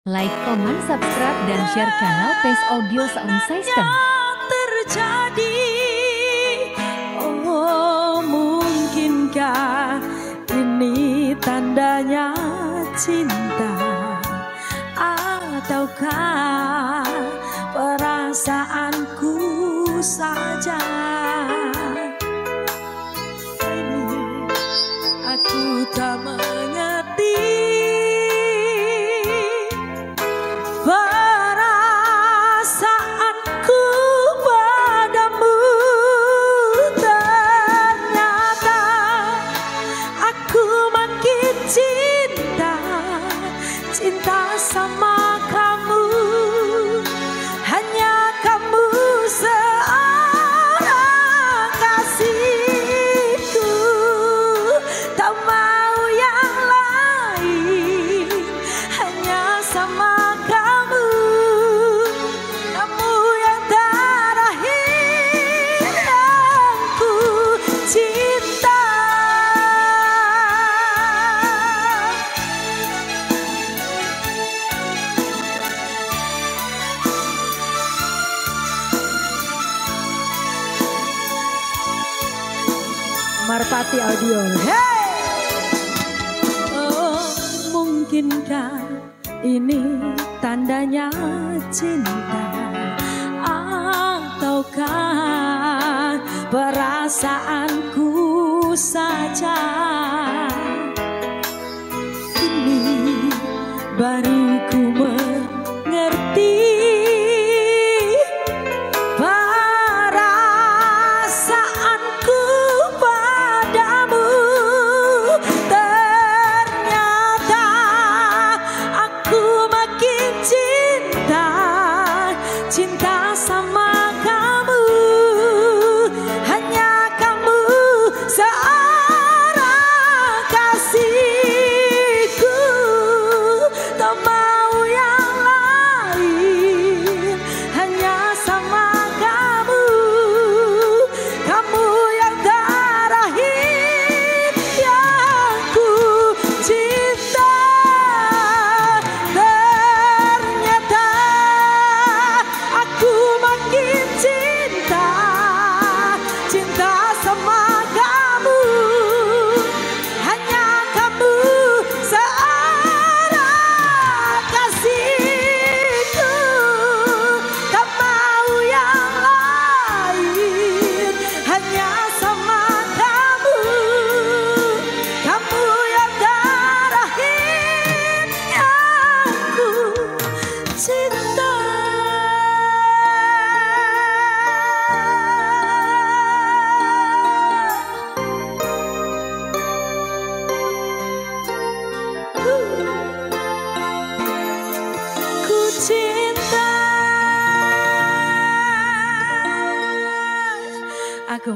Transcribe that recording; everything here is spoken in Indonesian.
Like, comment, subscribe, dan share channel Pace Audio Sound System. Terjadi, oh mungkinkah ini tandanya cinta, ataukah perasaanku saja? Aku tak mengerti perasaanku padamu. Ternyata aku makin cinta sama kamu. Hanya kamu seorang kasihku, tak mau yang lain. Hanya sama kamu, kamu yang terakhir yang ku cinta. Marpati Audio. Hey! Oh, mungkinkah ini tandanya cinta, ataukah perasaanku saja? Ini baru ku mengerti perasaanku padamu. Ternyata aku makin cinta sama kamu. Hanya kamu seorang kasihku, tak mau yang lain. Hanya sama kamu, kamu yang terakhir yang ku cinta. Ternyata aku makin cinta sama kamu. Hanya kamu seorang kasihku, tak mau yang lain. Hanya sama kamu, kamu yang terakhir yang ku cinta. Ku cinta. Aku